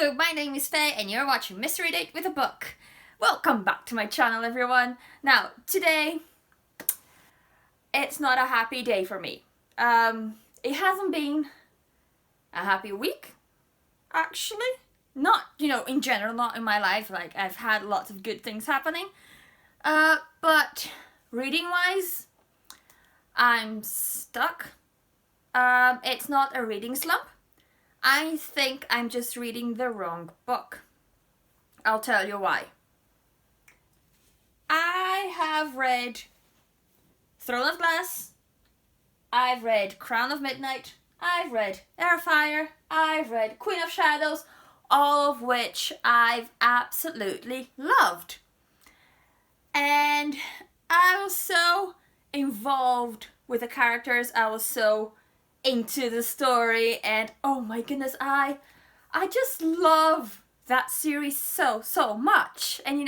Hello, my name is Faye and you're watching Mystery Date with a Book. Welcome back to my channel, everyone. Now, today, it's not a happy day for me. It hasn't been a happy week, actually. Not, in general, not in my life. Like, I've had lots of good things happening. But reading-wise, I'm stuck. It's not a reading slump. I think I'm just reading the wrong book. I'll tell you why. I have read Throne of Glass, I've read Crown of Midnight, I've read Airfire, I've read Queen of Shadows, all of which I've absolutely loved. And I was so involved with the characters, I was so into the story, and oh my goodness, I just love that series so much. And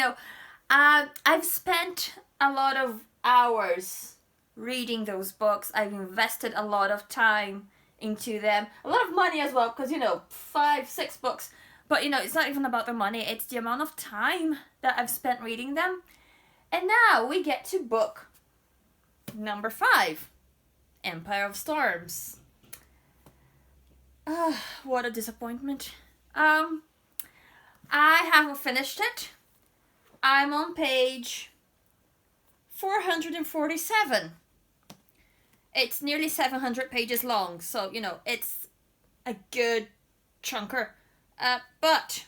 I've spent a lot of hours reading those books. I've invested a lot of time into them, a lot of money as well, because 5-6 books, but it's not even about the money, it's the amount of time that I've spent reading them. And now we get to book number 5, Empire of Storms. What a disappointment. I haven't finished it. I'm on page 447. It's nearly 700 pages long, so, it's a good chunker. But,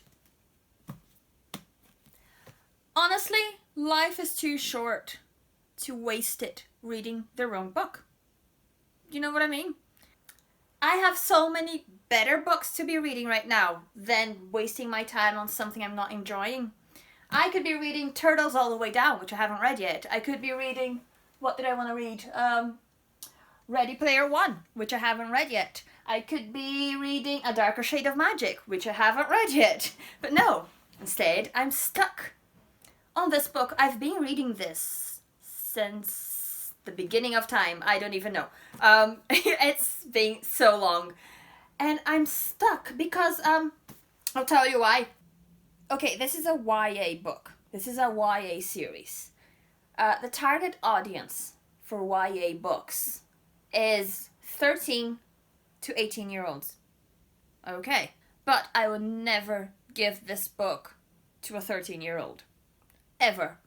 honestly, life is too short to waste it reading the wrong book. You know what I mean? I have so many better books to be reading right now than wasting my time on something I'm not enjoying. I could be reading Turtles All the Way Down, which I haven't read yet. I could be reading, what did I want to read? Ready Player One, which I haven't read yet. I could be reading A Darker Shade of Magic, which I haven't read yet. But no, instead, I'm stuck on this book. I've been reading this since the beginning of time. I don't even know. It's been so long. And I'm stuck because, I'll tell you why. Okay, this is a YA book. This is a YA series. The target audience for YA books is 13 to 18-year-olds. Okay, but I would never give this book to a 13-year-old. Ever.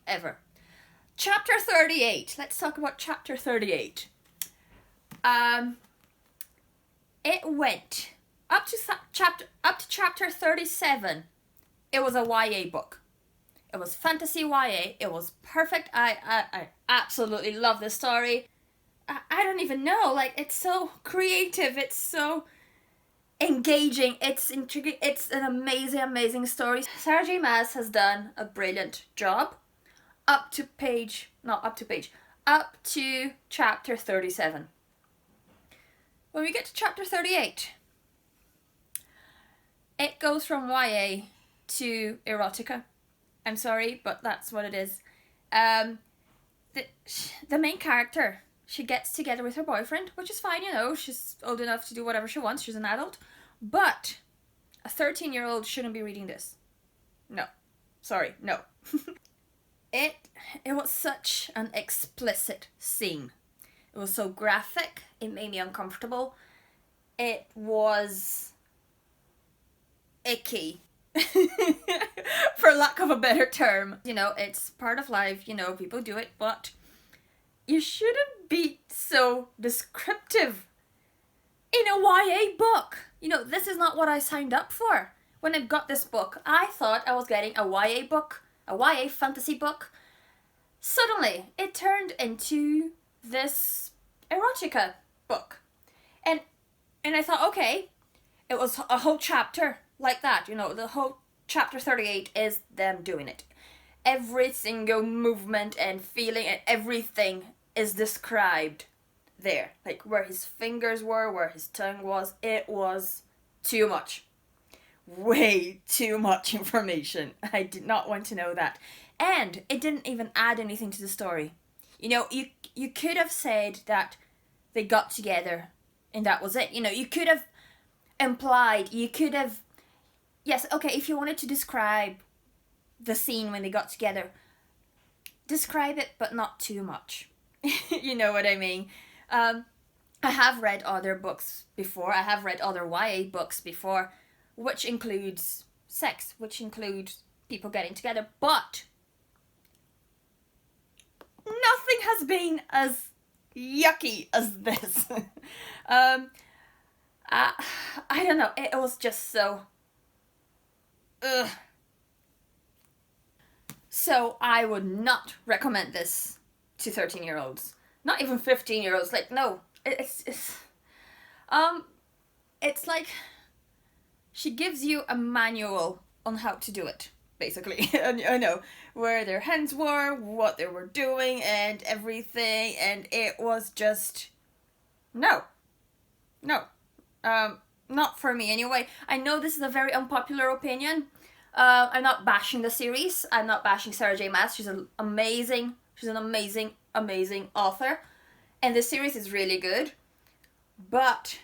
Ever. Chapter 38. Let's talk about chapter 38. It went up to chapter 37. It was a YA book. It was fantasy YA. It was perfect. I absolutely love this story. I don't even know. Like, it's so creative. It's so engaging. It's intriguing. It's an amazing story. Sarah J. Maas has done a brilliant job. Up to chapter 37. When we get to chapter 38, it goes from YA to erotica. I'm sorry, but that's what it is. The main character, she gets together with her boyfriend, which is fine, she's old enough to do whatever she wants, she's an adult. But a 13-year-old shouldn't be reading this. No. Sorry, no. It was such an explicit scene. It was so graphic, it made me uncomfortable. It was icky, for lack of a better term. It's part of life, people do it, but you shouldn't be so descriptive in a YA book. This is not what I signed up for. When I got this book, I thought I was getting a YA book, a YA fantasy book. Suddenly, it turned into this erotica book. And I thought, okay, it was a whole chapter like that. The whole chapter 38 is them doing it. Every single movement and feeling and everything is described there. Like where his fingers were, where his tongue was. It was too much. Way too much information. I did not want to know that. And it didn't even add anything to the story. You could have said that they got together and that was it. You could have implied, you could have yes, okay, if you wanted to describe the scene when they got together, describe it, but not too much. You know what I mean? I have read other books before. I have read other YA books before, which includes sex, which includes people getting together, but nothing has been as yucky as this. I don't know. It was just so. Ugh. So I would not recommend this to 13-year-olds. Not even 15-year-olds. Like, no. It's like she gives you a manual on how to do it, basically. I know where their hands were, what they were doing, and everything, and it was just no. Not for me anyway. I know this is a very unpopular opinion. I'm not bashing the series. I'm not bashing Sarah J. Maas. She's an amazing author. And the series is really good. But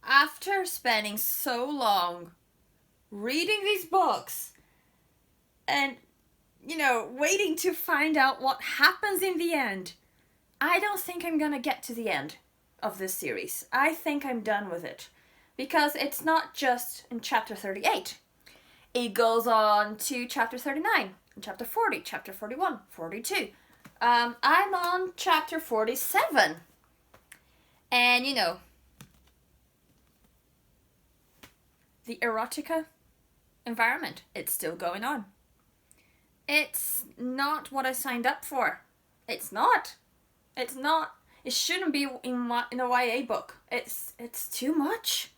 after spending so long reading these books and, waiting to find out what happens in the end, I don't think I'm gonna get to the end of this series. I think I'm done with it. Because it's not just in chapter 38. It goes on to chapter 39, and chapter 40, chapter 41, 42. I'm on chapter 47. And, the erotica environment, it's still going on. It's not what I signed up for. It's not. It shouldn't be in a YA book. It's too much.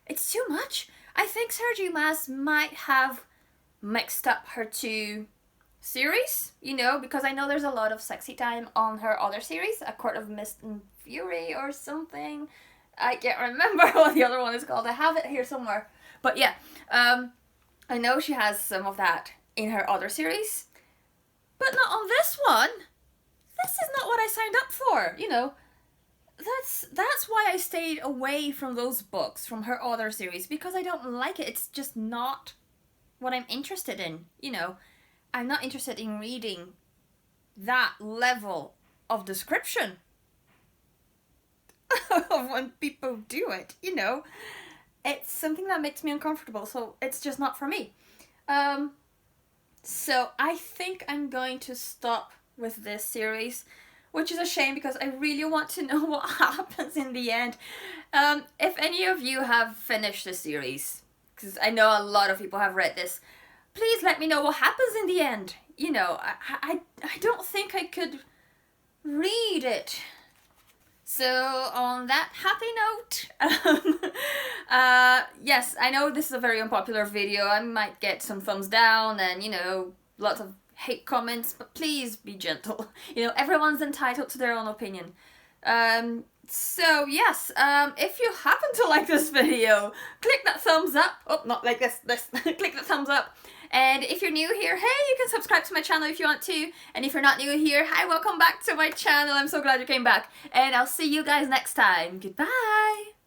It's too much. I think Sarah J. Maas might have mixed up her two series, because I know there's a lot of sexy time on her other series, A Court of Mist and Fury or something. I can't remember what the other one is called. I have it here somewhere. But yeah, I know she has some of that in her other series, but not on this one. This is not what I signed up for, That's why I stayed away from those books, from her other series, because I don't like it. It's just not what I'm interested in, I'm not interested in reading that level of description of when people do it, It's something that makes me uncomfortable, so it's just not for me. So I think I'm going to stop with this series, which is a shame because I really want to know what happens in the end. If any of you have finished the series, because I know a lot of people have read this, please let me know what happens in the end. I don't think I could read it. So on that happy note, yes, I know this is a very unpopular video. I might get some thumbs down and, lots of hate comments, but please be gentle. Everyone's entitled to their own opinion. So yes, if you happen to like this video, click that thumbs up. Oh, not like this. Click the thumbs up. And if you're new here, hey, you can subscribe to my channel if you want to. And if you're not new here, hi, welcome back to my channel. I'm so glad you came back. And I'll see you guys next time. Goodbye.